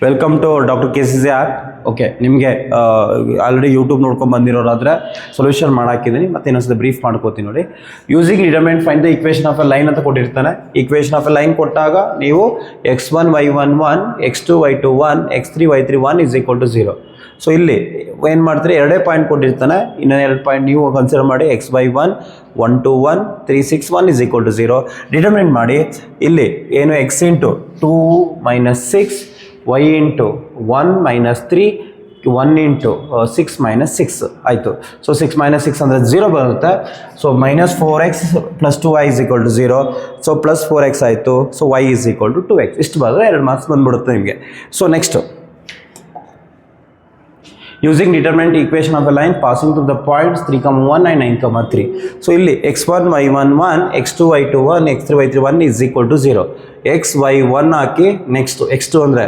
Welcome to doctor KCC app. Okay, ನಿಮಗೆ already YouTube ನೋಡ್ಕೊಂಡು ಬಂದಿರೋರಾದರೆ ಸೊಲ್ಯೂಷನ್ ಮಾಡಾಕಿದ್ದೀನಿ. ಮತ್ತೆ ಇನ್ನೊಂದ್ಸಲ ಬ್ರೀಫ್ ಮಾಡ್ಕೋತೀನಿ ನೋಡಿ. Using determinant find the equation of a line ಅಂತ ಕೊಟ್ಟಿರ್ತಾನೆ. ಈಕ್ವೇಷನ್ ಆಫ್ ಎ ಲೈನ್ ಕೊಟ್ಟಾಗ ನೀವು x1 y1 1 x2 y2 1 x3 y3 1 is equal to 0. So ಇಲ್ಲಿ ಏನು ಮಾಡ್ತೀರಿ, ಎರಡೇ ಪಾಯಿಂಟ್ ಕೊಟ್ಟಿರ್ತಾನೆ, ಇನ್ನೊಂದು ಎರಡು ಪಾಯಿಂಟ್ ನೀವು ಕನ್ಸಿಡರ್ ಮಾಡಿ. xy1 1 2 1 3 6 1 is equal to 0 determinant ಮಾಡಿ. ಇಲ್ಲಿ ಏನು x into 2 minus 6 y into 1 minus 3 1 into 6 minus 6 ಆಯಿತು. ಸೊ 6 ಮೈನಸ್ 6 ಅಂದರೆ 0 ಬರುತ್ತೆ. So minus 4x plus 2y is equal to 0. So plus 4x ಆಯಿತು. So y is equal to 2x. ಇಷ್ಟು ಬರೋದು 2 marks ಬಂದ್ಬಿಡುತ್ತೆ ನಿಮಗೆ. So next, using determinant equation of a line passing through the points 3, 1 and 9, 3. So ಇಲ್ಲಿ x1 y1 1 x2 y2 1 x3 y3 1 is equal to 0. x y1 hockey next x2 ಅಂದರೆ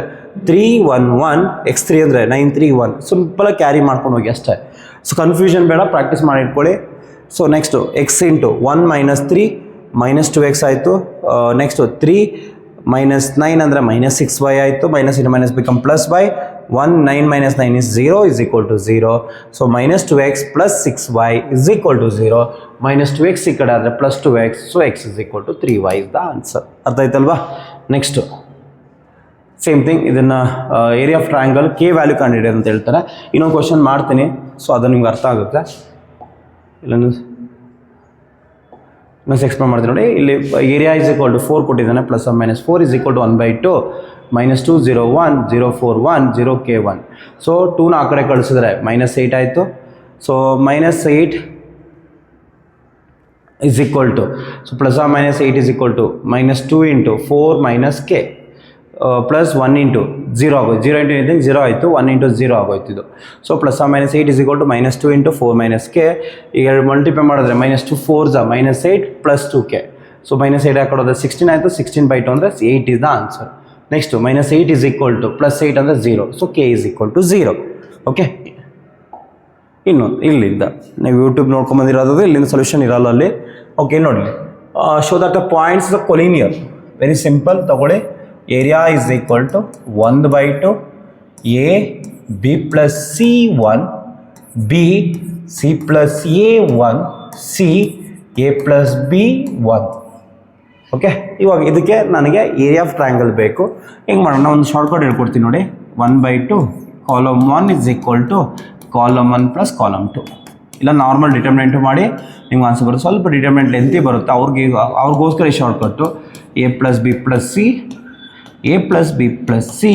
3 1 1 x3 ಅಂದರೆ 9 3 1. ಸಿಂಪಲಾಗಿ carry ಮಾಡ್ಕೊಂಡು ಹೋಗಿ ಅಷ್ಟೇ. So confusion ಬೇಡ, practice ಮಾಡಿ ಇಟ್ಕೊಳ್ಳಿ. So next x into 1 minus 3 minus 2x ಆಯಿತು. ನೆಕ್ಸ್ಟು 3 ಮೈನಸ್ 9 ಅಂದರೆ ಮೈನಸ್ 6y ಆಯಿತು. Minus into minus become plus y. 1 9 minus 9 is 0 is equal to 0. So minus 2x plus 6y is equal to 0. Minus 2x ಈ ಕಡೆ ಆದರೆ plus 2x. So x is equal to 3y is the answer. ಅರ್ಥ ಆಯ್ತಲ್ವಾ? Next same thing, ಇದನ್ನು area of triangle k value ಕಂಡಿಡಿ ಅಂತ ಹೇಳ್ತಾರೆ. ಇನ್ನೊಂದು ಕ್ವಶನ್ ಮಾಡ್ತೀನಿ, ಸೊ ಅದು ನಿಮ್ಗೆ ಅರ್ಥ ಆಗುತ್ತೆ. ಇಲ್ಲೊಂದು ಎಕ್ಸ್ಪ್ಲೇನ್ ಮಾಡ್ತೀನಿ ನೋಡಿ. ಇಲ್ಲಿ ಏರಿಯಾ ಇಸ್ ಈಕ್ವಲ್ ಟು 4 ಕೊಟ್ಟಿದ್ದಾನೆ. Plus minus 4 is equal to 1/2 minus 2 0 1 0 4 1 0 k 1. So 2ನ ಆ ಕಡೆ ಕಳಿಸಿದ್ರೆ ಮೈನಸ್ 8 ಆಯಿತು. So minus 8 is equal to, so plus minus 8 is equal to minus 2 into 4 minus k plus 1 into 0 ಆಗೋಯ್ತು. 0 ಇಂಟು ಏನಿದೆ 0 ಆಯಿತು. 1 into 0 ಆಗೋಯ್ತು ಇದು. So plus minus 8 is equal to minus 2 into 4 minus k. ಈಗ ಮಲ್ಟಿಪ್ಲೈ ಮಾಡಿದ್ರೆ minus 2 4 minus 8 plus 2k. So minus 8 ಹಾಕೋದ್ರೆ 16 ಆಯಿತು. 16/2 ಅಂದರೆ 8 is the answer. Next minus 8 is equal to plus 8 ಅಂದರೆ 0. So k is equal to 0. Okay, ಇನ್ನೊಂದು ಇಲ್ಲಿಂದ ನೀವು YouTube ನೋಡ್ಕೊಂಬಂದಿರೋದು, ಇಲ್ಲಿಂದ ಸೊಲ್ಯೂಷನ್ ಇರಲ್ಲ ಅಲ್ಲಿ. ಓಕೆ, ನೋಡಿ, show that the points the collinear. Very simple, ತಗೊಳ್ಳಿ. Area is equal to 1/2 A B plus C 1 B C plus A 1 C A plus B 1. Okay, ಇವಾಗ ಇದಕ್ಕೆ ನನಗೆ ಏರಿಯಾ ಆಫ್ ಟ್ರಯಾಂಗಲ್ ಬೇಕು. ಹೆಂಗೆ ಮಾಡೋಣ, ಒಂದು ಶಾರ್ಟ್ಕಟ್ ಹೇಳ್ಕೊಡ್ತೀನಿ ನೋಡಿ. 1/2 column 1 is equal to column 1 plus column 2. ಇಲ್ಲ ನಾರ್ಮಲ್ ಡಿಟರ್ಮಿನೆಂಟು ಮಾಡಿ ನಿಮ್ಗೆ ಆನ್ಸರ್ ಬರುತ್ತೆ. ಸ್ವಲ್ಪ ಡಿಟರ್ಮಿನೆಂಟ್ ಲೆಂತಿ ಬರುತ್ತೆ ಅವ್ರಿಗೋಸ್ಕರ ಈ shortcut. A plus B plus C A plus B plus C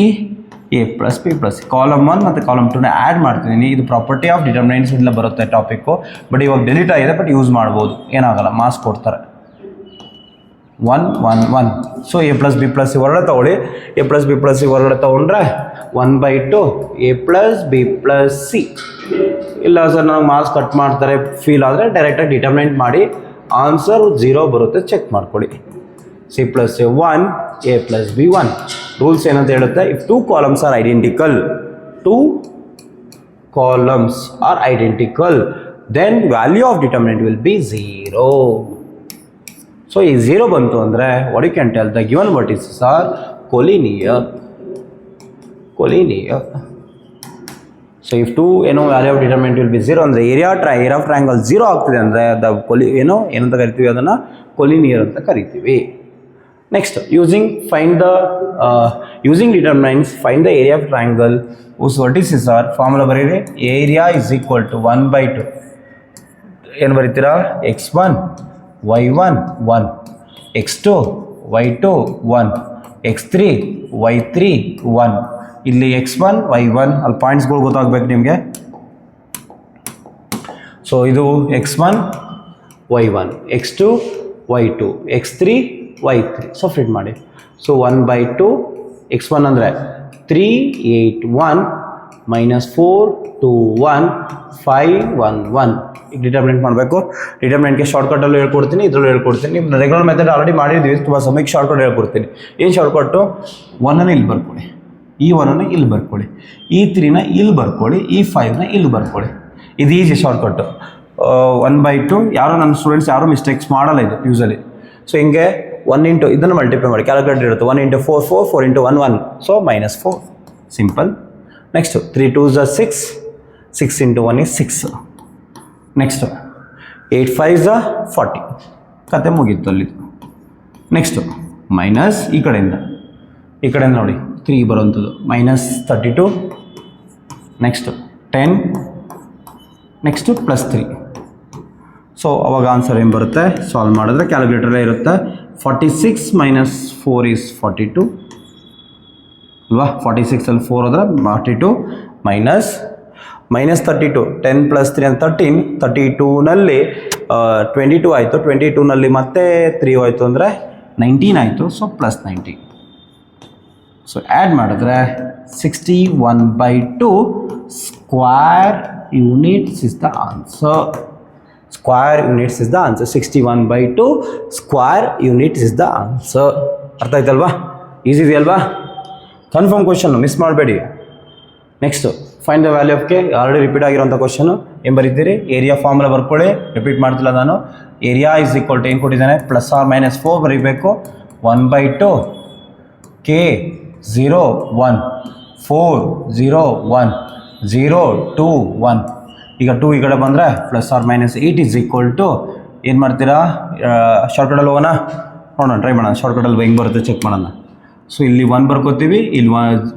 A plus B plus C. Column 1 ಮತ್ತು ಕಾಲಮ್ 2ನ ಆ್ಯಡ್ ಮಾಡ್ತಿದ್ದೀನಿ. ಇದು ಪ್ರಾಪರ್ಟಿ ಆಫ್ ಡಿಟರ್ಮಿನೆಂಟ್ಸ್ ಇಂದ ಬರುತ್ತೆ ಟಾಪಿಕ್ಕು. ಬಟ್ ಇವಾಗ ಡಿಲೀಟ್ ಆಗಿದೆ, ಬಟ್ ಯೂಸ್ ಮಾಡ್ಬೋದು, ಏನಾಗಲ್ಲ, ಮಾರ್ಕ್ಸ್ ಕೊಡ್ತಾರೆ. 1 1 1. So A plus B plus C ಹೊರಗಡೆ ತೊಗೊಳ್ಳಿ. A plus B plus C ಹೊರಗಡೆ ತೊಗೊಂಡ್ರೆ 1/2 A plus B plus C. ಇಲ್ಲ ಸರ್ ನನಗೆ ಮಾರ್ಕ್ಸ್ ಕಟ್ ಮಾಡ್ತಾರೆ ಫೀಲ್ ಆದರೆ ಡೈರೆಕ್ಟಾಗಿ ಡಿಟರ್ಮಿನೆಂಟ್ ಮಾಡಿ ಆನ್ಸರ್ 0 ಬರುತ್ತೆ, ಚೆಕ್ ಮಾಡ್ಕೊಳ್ಳಿ. C plus A 1 A plus B 1. Rules ಏನಂತ ಹೇಳುತ್ತೆ, if 2 columns are identical, 2 columns are identical, then value of determinant will be 0. ಸೊ ಈ 0 ಬಂತು ಅಂದರೆ what you can tell, the given vertices are collinear. So if 2 value of determinant will be 0 ಅಂದರೆ area of triangle 0 ಆಗ್ತಿದೆ ಅಂದರೆ the ಏನಂತ ಕರಿತೀವಿ, ಅದನ್ನು ಕೊಲಿನಿಯರ್ ಅಂತ ಕರಿತೀವಿ. Next, using determinants find the area of triangle whose vertices are, formula ಬರೀರಿ. Area is equal to 1/2 ಏನು ಬರೀತೀರಾ, x1 y1 1 x2 y2 1 x3 y3 1. ಇಲ್ಲಿ x1 y1 ಅಲ್ಲಿ ಪಾಯಿಂಟ್ಸ್ಗಳು ಗೊತ್ತಾಗಬೇಕು ನಿಮಗೆ. ಸೊ ಇದು x1 y1 x2 y2 x3 y3. So fit ಮಾಡಿ. So 1/2 x1 ಅಂದರೆ 3 8 1 minus 4 2 1 5 1 1. ಈಗ ಡಿಟರ್ಮಿನೆಂಟ್ ಮಾಡಬೇಕು. ಡಿಟರ್ಮಿನೆಂಟ್ಗೆ ಶಾರ್ಟ್ಕಟ್ಟಲ್ಲೂ ಹೇಳ್ಕೊಡ್ತೀನಿ, ಇದರಲ್ಲೂ ಹೇಳ್ಕೊಡ್ತೀನಿ. ನಿಮ್ಮ ರೆಗ್ಯುಲರ್ ಮೆಥಡ್ ಆಲ್ರೆಡಿ ಮಾಡಿದ್ದೀವಿ, ತುಂಬ ಸಮಯಕ್ಕೆ ಶಾರ್ಟ್ಕಟ್ ಹೇಳ್ಕೊಡ್ತೀನಿ. ಏನು ಶಾರ್ಟ್ಕಟ್ಟು, 1ಅನ್ನು ಇಲ್ಲಿ ಬರ್ಕೊಳ್ಳಿ, ಈ 1ಅನ್ನು ಇಲ್ಲಿ ಬರ್ಕೊಳ್ಳಿ, ಈ 3ನ ಇಲ್ಲಿ ಬರ್ಕೊಳ್ಳಿ, ಈ 5ನ ಇಲ್ಲಿ ಬರ್ಕೊಳ್ಳಿ. ಇದು ಈಸಿ ಶಾರ್ಟ್ಕಟ್ಟು. 1/2 ಯಾರೋ ನನ್ನ ಸ್ಟೂಡೆಂಟ್ಸ್ ಯಾರೂ ಮಿಸ್ಟೇಕ್ಸ್ ಮಾಡಲ್ಲ ಇದು ಯೂಸಲಿ. ಸೊ ಹಿಂಗೆ 1 ಇಂಟು ಇದನ್ನು ಮಲ್ಟಿಪ್ಲೈ ಮಾಡಿ, ಕ್ಯಾಲ್ಕುಲೇಟರ್ ಇರುತ್ತೆ. 1 into 4 4 4 into 1 1. So -4. Simple. Next 3 2s are 6, 6 into 1 is 6. Next 8 5s are 40, ಕತೆ ಮುಗೀತು ಅಲ್ಲಿದು. ನೆಕ್ಸ್ಟು ಮೈನಸ್ ಈ ಕಡೆಯಿಂದ ನೋಡಿ 3 ಬರುವಂಥದ್ದು minus 32, next 10, next plus 3. So ಅವಾಗ ಆನ್ಸರ್ ಏನು ಬರುತ್ತೆ, ಸಾಲ್ವ್ ಮಾಡಿದ್ರೆ ಕ್ಯಾಲ್ಕುಲೇಟರೇ ಇರುತ್ತೆ. 46 ಮೈನಸ್ 4 ಈಸ್ 42 ಅಲ್ವಾ. 46ಅಲ್ಲಿ 4 ಹೋದರೆ 42 ಮೈನಸ್ 32, 10 ಪ್ಲಸ್ 3 ಅಂತ 13, 32ನಲ್ಲಿ 22 ಆಯಿತು, 22ನಲ್ಲಿ ಮತ್ತೆ 3 ಹೋಯಿತು ಅಂದರೆ 19 ಆಯಿತು. So plus 19. ಸೊ ಆ್ಯಡ್ ಮಾಡಿದ್ರೆ 61/2 square units is the answer. Square units is the answer. 61/2 square units is the answer. ಅರ್ಥ ಆಯ್ತಲ್ವಾ? ಈಸಿ ಇದೆಯಲ್ವಾ? ಕನ್ಫರ್ಮ್ ಕ್ವಶನ್ನು ಮಿಸ್ ಮಾಡಬೇಡಿ. Next find the value of k. Already repeat ಆಗಿರೋಂಥ question ಏನು ಬರೀತೀರಿ, area formula ಬರ್ಕೊಳ್ಳಿ. Repeat ಮಾಡ್ತಿಲ್ಲ ನಾನು. ಏರಿಯಾ ಇಸ್ ಈಕ್ವಲ್ ಟು ಏನು ಕೊಟ್ಟಿದ್ದಾನೆ, +or - 4 ಬರೀಬೇಕು. 1/2 ಕೆ 0 1 4 0 1 0 2 1. ಈಗ 2 ಈ ಕಡೆ ಬಂದರೆ +or - 8 ಈಸ್ ಈಕ್ವಲ್ ಟು ಏನು ಮಾಡ್ತೀರಾ, ಶಾರ್ಟ್ಕಟಲ್ಲಿ ಹೋಗೋಣ, ನೋಡೋಣ, ಟ್ರೈ ಮಾಡೋಣ. ಶಾರ್ಟ್ಕಟಲ್ಲಿ ಹೆಂಗೆ ಬರುತ್ತೆ ಚೆಕ್ ಮಾಡೋಣ. ಸೊ ಇಲ್ಲಿ 1 ಬರ್ಕೋತೀವಿ, ಇಲ್ಲಿ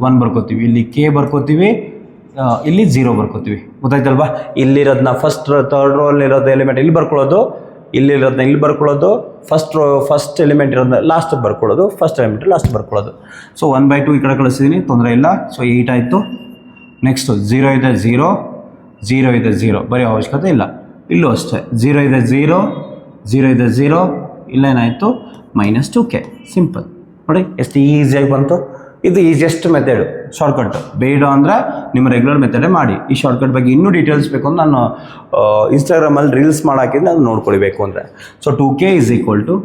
1 ಬರ್ಕೋತೀವಿ, ಇಲ್ಲಿ ಕೆ ಬರ್ಕೋತೀವಿ, ಇಲ್ಲಿ 0 ಬರ್ಕೋತೀವಿ. ಗೊತ್ತಾಯ್ತಲ್ವಾ? ಇಲ್ಲಿರೋದನ್ನ ಥರ್ಡ್ ರೋಲ್ಲಿರೋದು ಎಲಿಮೆಂಟ್ ಇಲ್ಲಿ ಬರ್ಕೊಳ್ಳೋದು, ಇಲ್ಲಿರೋದನ್ನ ಇಲ್ಲಿ ಬರ್ಕೊಳ್ಳೋದು, ಫಸ್ಟ್ ಎಲಿಮೆಂಟ್ ಇರೋದನ್ನ ಲಾಸ್ಟ್ ಬರ್ಕೊಳ್ಳೋದು, ಫಸ್ಟ್ ಎಲಿಮೆಂಟ್ ಲಾಸ್ಟ್ ಬರ್ಕೊಳ್ಳೋದು. ಸೊ 1/2 ಈ ಕಡೆ ಕಳಿಸಿದ್ದೀನಿ, ತೊಂದರೆ ಇಲ್ಲ. ಸೊ 8 ಆಯಿತು. ನೆಕ್ಸ್ಟು 0 ಇದೆ 0, 0 ಇದೆ 0, ಬರೀ ಅವಶ್ಯಕತೆ ಇಲ್ಲ. ಇಲ್ಲೂ ಅಷ್ಟೇ 0 ಇದೆ 0, 0 ಇದೆ 0, ಇಲ್ಲೇನಾಯಿತು -2k. ಸಿಂಪಲ್ ನೋಡಿ, ಎಷ್ಟು ಈಸಿಯಾಗಿ ಬಂತು. ಇದು ಈಸಿಯೆಸ್ಟ್ ಮೆಥಡು, ಶಾರ್ಟ್ಕಟ್. ಬೇಡ ಅಂದರೆ ನಿಮ್ಮ ರೆಗ್ಯುಲರ್ ಮೆಥಡೇ ಮಾಡಿ. ಈ ಶಾರ್ಟ್ಕಟ್ ಬಗ್ಗೆ ಇನ್ನೂ ಡೀಟೇಲ್ಸ್ ಬೇಕು ಅಂದರೆ ನಾನು ಇನ್ಸ್ಟಾಗ್ರಾಮಲ್ಲಿ ರೀಲ್ಸ್ ಮಾಡಾಕಿದ್ರೆ ನಾನು ನೋಡ್ಕೊಳ್ಬೇಕು ಅಂದರೆ. So 2k is equal to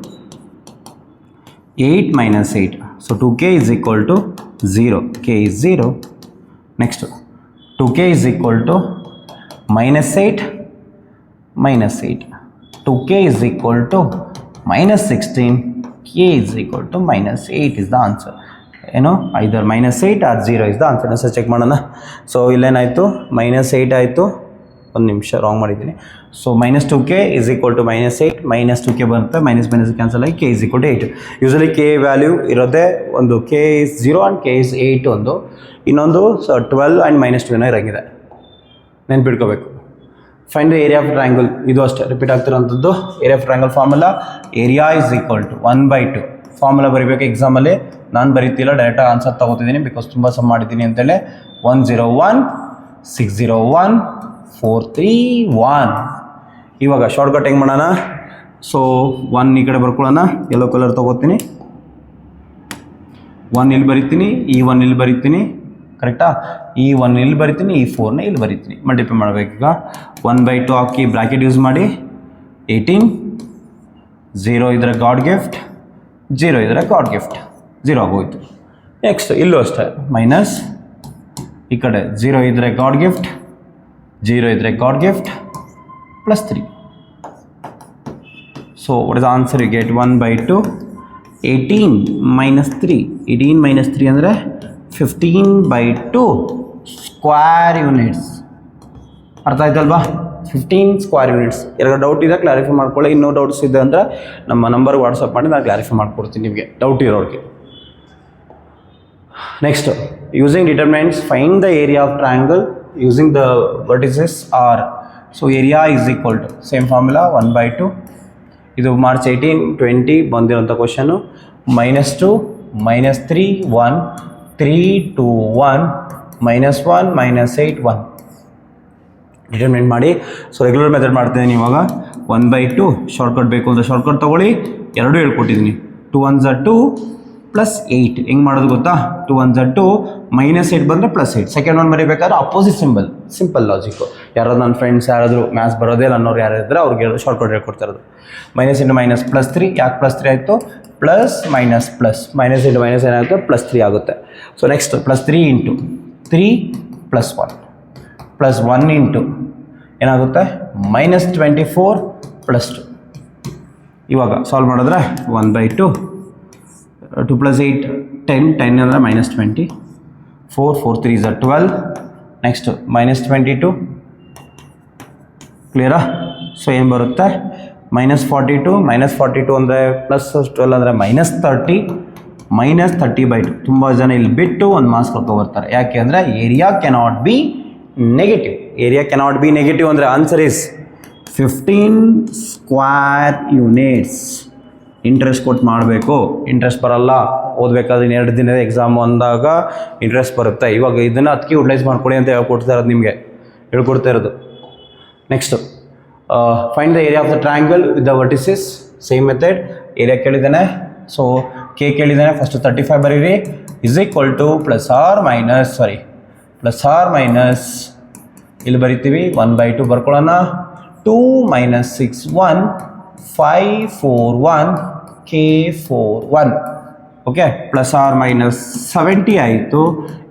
8 - 8. So 2k is equal to 0, k is 0. Next 2k is equal to -8 - 8. 2k is equal to -16, k is equal to -8 is the answer. ಏನು, either -8 or 0 is the answer. Sir check ಮಾಡೋಣ. So ಇಲ್ಲೇನಾಯಿತು, -8 ಆಯಿತು. ಒಂದು ನಿಮಿಷ wrong ಮಾಡಿದ್ದೀನಿ. So -2k is equal to -8, -2k ಬರುತ್ತೆ, minus cancel ಆಗಿ k is equal to 8. Usually k value ಇರೋದೇ ಒಂದು, k is 0 and k is 8 ಒಂದು, ಇನ್ನೊಂದು 12 ಆ್ಯಂಡ್ -2 ಇರಂಗಿದೆ, ನೆನ್ಪಿಟ್ಕೋಬೇಕು. Find the area of triangle. ಇದು ಅಷ್ಟೇ ರಿಪೀಟ್ ಆಗ್ತಿರೋಂಥದ್ದು. Area of triangle formula, area is equal to 1/2. Formula ಬರೀಬೇಕು. ಎಕ್ಸಾಮಲ್ಲಿ ನಾನು ಬರೀತಿಲ್ಲ, ಡೈರೆಕ್ಟಾಗಿ ಆನ್ಸರ್ ತೊಗೋತಿದ್ದೀನಿ, ಬಿಕಾಸ್ ತುಂಬ ಸಮ್ ಮಾಡಿದ್ದೀನಿ ಅಂತೇಳಿ. 101 601 431. ಇವಾಗ ಶಾರ್ಟ್ಕಟ್ ಹೆಂಗೆ ಮಾಡೋಣ. ಸೊ 1 ಈ ಕಡೆ ಬರ್ಕೊಳ್ಳೋಣ, ಯೆಲ್ಲೋ ಕಲರ್ ತೊಗೋತೀನಿ, 1 ಇಲ್ಲಿ ಬರಿತೀನಿ, ಈ 1 ಇಲ್ಲಿ ಬರಿತೀನಿ, ಕರೆಕ್ಟಾ. ಈ 1 ಇಲ್ಲಿ ಬರಿತೀನಿ, ಈ 4ನ ಇಲ್ಲಿ ಬರಿತೀನಿ. ಮಲ್ಟಿಪ್ಲೈ ಮಾಡಬೇಕೀಗ. 1/2 ಹಾಕಿ ಬ್ರ್ಯಾಕೆಟ್ ಯೂಸ್ ಮಾಡಿ, 18, 0 ಇದ್ರೆ ಗಾಡ್ ಗಿಫ್ಟ್, 0 ಇದ್ರೆ ಗಾಡ್ ಗಿಫ್ಟ್, 0 ಆಗೋಯ್ತು. ನೆಕ್ಸ್ಟ್ ಇಲ್ಲೂ ಅಷ್ಟೇ ಮೈನಸ್, ಈ ಕಡೆ 0 ಇದ್ರೆ ಗಾಡ್ ಗಿಫ್ಟ್, 0 ಇದ್ರೆ God gift, +3. So what is the answer? You get 1/2. 18 - 3, 18 - 3 ಅಂದರೆ 15/2 ಸ್ಕ್ವೇರ್ ಯೂನಿಟ್ಸ್. ಅರ್ಥ ಆಯ್ತಲ್ವಾ? 15 ಸ್ಕ್ವೇರ್ ಯೂನಿಟ್ಸ್. ಎರಡು ಡೌಟ್ ಇದೆ, ಕ್ಲಾರಿಫೈ ಮಾಡ್ಕೊಳ್ಳಿ. ಇನ್ನೂ ಡೌಟ್ಸ್ ಇದೆ ಅಂದರೆ ನಮ್ಮ ನಂಬರ್ಗೆ ವಾಟ್ಸಪ್ ಮಾಡಿ ನಾನು ಕ್ಲಾರಿಫೈ ಮಾಡಿಕೊಡ್ತೀನಿ ನಿಮಗೆ, ಡೌಟ್ ಇರೋರಿಗೆ. Next, using determinants find the area of triangle using the vertices are. So area is equal to same formula 1/2. ಇದು ಮಾರ್ಚ್ 18 20 ಬಂದಿರೋಂಥ ಕ್ವಶನು. -2 -3 1 3 2 1 -1 -8 1 ಡಿಟರ್ಮಿನೇಟ್ ಮಾಡಿ. ಸೊ ರೆಗ್ಯುಲರ್ ಮೆಥಡ್ ಮಾಡ್ತಿದ್ದೀನಿ ಇವಾಗ. 1/2 ಶಾರ್ಟ್ಕಟ್ ಬೇಕು ಅಂದರೆ ಶಾರ್ಟ್ಕಟ್ ತೊಗೊಳ್ಳಿ, ಎರಡೂ ಹೇಳ್ಕೊಟ್ಟಿದ್ದೀನಿ. 2 1s are 2 +8. ಹೆಂಗೆ ಮಾಡೋದು ಗೊತ್ತಾ? 2 1s are 2, -8 ಬಂದರೆ +8. ಸೆಕೆಂಡ್ ಒನ್ ಬರೀಬೇಕಾದ್ರೆ ಅಪೋಸಿಟ್ ಸಿಂಬಲ್, ಸಿಂಪಲ್ ಲಾಜಿಕ್ಕು. ಯಾರಾದ್ರು ನನ್ನ ಫ್ರೆಂಡ್ಸ್ ಯಾರಾದರೂ ಮ್ಯಾಥ್ಸ್ ಬರೋದೇ ಅನ್ನೋರು ಯಾರಿದ್ರೆ ಅವ್ರಿಗೆ ಶಾರ್ಟ್ಕಟ್ ಹೇಳ್ಕೊಡ್ತಾ ಇರೋದು. -× -+3. ಯಾಕೆ +3 ಆಯಿತು? Plus minus plus, minus into minus ಏನಾಗುತ್ತೆ? +3 ಆಗುತ್ತೆ. ಸೊ ನೆಕ್ಸ್ಟ್ +3 × 3 +1 +1 ಇಂಟು ಏನಾಗುತ್ತೆ? -24 +2. ಇವಾಗ ಸಾಲ್ವ್ ಮಾಡಿದ್ರೆ 1/2 2 + 8 10 10 ಅಂದರೆ -20 4 4 3 is 12. ನೆಕ್ಸ್ಟ್ -22 ಕ್ಲಿಯರಾ. ಸೊ ಏನು ಬರುತ್ತೆ -42 ಅಂದರೆ +12 ಅಂದರೆ -30 -30/2. ತುಂಬ ಜನ ಇಲ್ಲಿ ಬಿಟ್ಟು ಒಂದು ಮಾರ್ಕ್ಸ್ ಬರ್ತಾರೆ. ಯಾಕೆ ಅಂದರೆ area cannot be negative. Area cannot be negative ಅಂದರೆ answer is 15 square units. Interest ಕೊಟ್ಟು ಮಾಡಬೇಕು, ಇಂಟ್ರೆಸ್ಟ್ ಬರಲ್ಲ. ಓದಬೇಕಾದ್ರೆ 2 ದಿನದ ಎಕ್ಸಾಮ್ ಅಂದಾಗ ಇಂಟ್ರೆಸ್ಟ್ ಬರುತ್ತೆ. ಇವಾಗ ಇದನ್ನು ಅದಕ್ಕೆ ಯುಟಿಲೈಸ್ ಮಾಡ್ಕೊಳ್ಳಿ ಅಂತ ಹೇಳ್ಕೊಡ್ತಾ ಇರೋದು, ನಿಮಗೆ ಹೇಳ್ಕೊಡ್ತಾ ಇರೋದು. Next find the area of the triangle with the vertices. Same method. Area ಕೇಳಿದ್ದಾನೆ, ಸೊ ಕೆ ಕೇಳಿದ್ದಾನೆ. ಫಸ್ಟು 35 ಬರೀರಿ. ಇಸ್ ಈಕ್ವಲ್ ಟು +or - ಇಲ್ಲಿ ಬರಿತೀವಿ 1/2 ಬರ್ಕೊಳ್ಳೋಣ. 2 - 6 1 5 4 1 K 4 1. ಓಕೆ, +or - 70 ಆಯಿತು.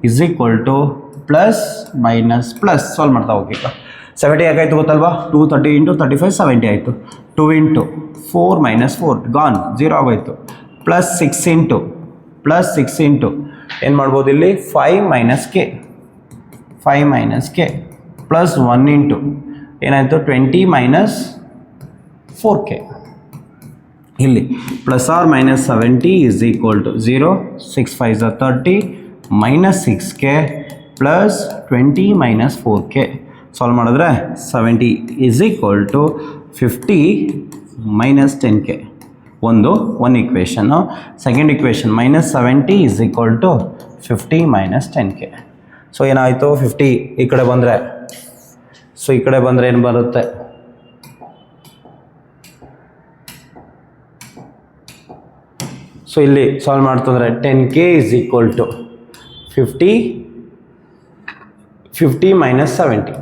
Is equal to plus solve ಮಾಡ್ತಾ ಹೋಗಿ. ಈಗ 70 ಯಾಕಾಯಿತು ಗೊತ್ತಲ್ವಾ? 230 × 35 70 ಆಯಿತು. 2 × 4 - 4 ಗಾನ್ 0 ಆಗೋಯ್ತು. +6 × ಏನು ಮಾಡ್ಬೋದು ಇಲ್ಲಿ 5 - K +1 × ಏನಾಯಿತು 20 - 4K. ಇಲ್ಲಿ +or - 70 is equal to 0. 6 5 is 30 -6K +20 - 4K. Solve ಮಾಡಿದ್ರೆ 70 is equal to 50 - 10K. ಒಂದು equation. Second equation -70 is equal to 50 - 10K. So ಏನಾಯಿತು 50 ಈ ಕಡೆ ಬಂದರೆ, ಸೊ ಈ ಕಡೆ ಬಂದರೆ ಏನು ಬರುತ್ತೆ? ಸೊ ಇಲ್ಲಿ ಸಾಲ್ವ್ ಮಾಡ್ತಂದರೆ 10K is equal to 50 - 70.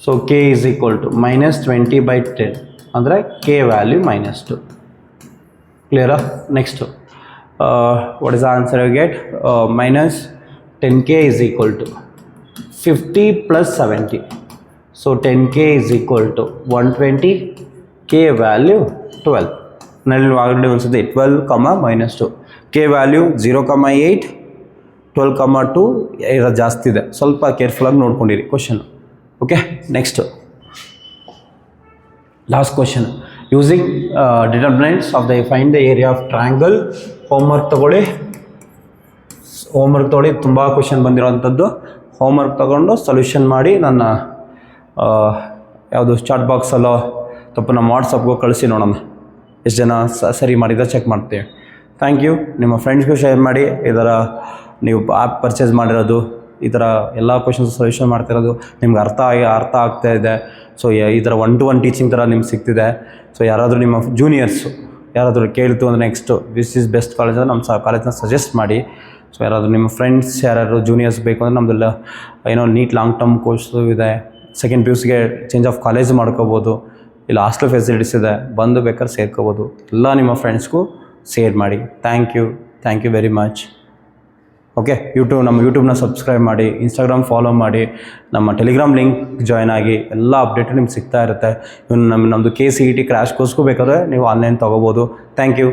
So K is equal to -20/10 ಅಂದರೆ K ವ್ಯಾಲ್ಯೂ -2. ಕ್ಲಿಯರಾ? Next what is the answer you get? -10K is equal to 50 + 70. So 10K is equal to 120. K value 12. ನಲ್ಲಿ ಆಲ್ರೆಡಿ ಒಂದ್ಸತಿ 12, -2. K value 0,8 12,2 ಇರೋದು ಜಾಸ್ತಿ ಇದೆ. ಸ್ವಲ್ಪ ಕೇರ್ಫುಲ್ಲಾಗಿ ನೋಡ್ಕೊಂಡಿರಿ question. Okay, next last question. Using determinants of the find the area of triangle. Homework ತೊಗೊಳ್ಳಿ. ತುಂಬ ಕ್ವಶನ್ ಬಂದಿರೋವಂಥದ್ದು. ಹೋಮ್ವರ್ಕ್ ತೊಗೊಂಡು ಸೊಲ್ಯೂಷನ್ ಮಾಡಿ ನನ್ನ ಯಾವುದು ಚಾಟ್ ಬಾಕ್ಸಲ್ಲೋ ತಪ್ಪು ನಮ್ಮ ವಾಟ್ಸಪ್ಗೂ ಕಳಿಸಿ ನೋಡೋಣ ಎಷ್ಟು ಜನ ಸರಿ ಮಾಡಿದ್ರೆ ಚೆಕ್ ಮಾಡ್ತೀವಿ. Thank you. ನಿಮ್ಮ ಫ್ರೆಂಡ್ಸ್ಗೂ ಶೇರ್ ಮಾಡಿ. ಇದರ ನೀವು ಆ್ಯಪ್ ಪರ್ಚೇಸ್ ಮಾಡಿರೋದು, ಈ ಥರ ಎಲ್ಲ ಕ್ವಶನ್ಸ್ ಸೊಲ್ಯೂಷನ್ ಮಾಡ್ತಿರೋದು ನಿಮ್ಗೆ ಅರ್ಥ ಆಗ್ತಾ ಇದೆ. ಸೊ ಈ ಥರ 1-to-1 ಟೀಚಿಂಗ್ ಥರ ನಿಮ್ಗೆ ಸಿಗ್ತಿದೆ. ಸೊ ಯಾರಾದರೂ ನಿಮ್ಮ ಜೂನಿಯರ್ಸು ಯಾರಾದರೂ ಕೇಳ್ತು ಅಂದರೆ next this is best college ಅಂದರೆ ನಮ್ಮ ಕಾಲೇಜ್ನ ಸಜೆಸ್ಟ್ ಮಾಡಿ. ಸೊ ಯಾರಾದರೂ ನಿಮ್ಮ ಫ್ರೆಂಡ್ಸ್ ಯಾರು ಜೂನಿಯರ್ಸ್ ಬೇಕು ಅಂದರೆ ನಮ್ಮದೆಲ್ಲ ನೀಟ್ ಲಾಂಗ್ ಟರ್ಮ್ ಕೋರ್ಸು ಇದೆ. ಸೆಕೆಂಡ್ PUCಗೆ ಚೇಂಜ್ ಆಫ್ ಕಾಲೇಜ್ ಮಾಡ್ಕೋಬೋದು. ಇಲ್ಲ ಹಾಸ್ಟೆಲ್ ಫೆಸಿಲಿಟೀಸ್ ಇದೆ, ಬಂದು ಬೇಕಾದ್ರೆ ಸೇರ್ಕೋಬೋದು. ಎಲ್ಲ ನಿಮ್ಮ ಫ್ರೆಂಡ್ಸ್ಗೂ ಶೇರ್ ಮಾಡಿ. Thank you very much. Okay, ನಮ್ಮ ಯೂಟ್ಯೂಬ್ನ ಸಬ್ಸ್ಕ್ರೈಬ್ ಮಾಡಿ, ಇನ್ಸ್ಟಾಗ್ರಾಮ್ ಫಾಲೋ ಮಾಡಿ, ನಮ್ಮ ಟೆಲಿಗ್ರಾಮ್ ಲಿಂಕ್ ಜಾಯ್ನ್ ಆಗಿ. ಎಲ್ಲ ಅಪ್ಡೇಟು ನಿಮ್ಗೆ ಸಿಗ್ತಾ ಇರುತ್ತೆ. ನಮ್ಮದು KCET ಕ್ರ್ಯಾಶ್ ಕೋರ್ಸ್ಗೂ ಬೇಕಾದರೆ ನೀವು ಆನ್ಲೈನ್ ತೊಗೋಬೋದು. Thank you.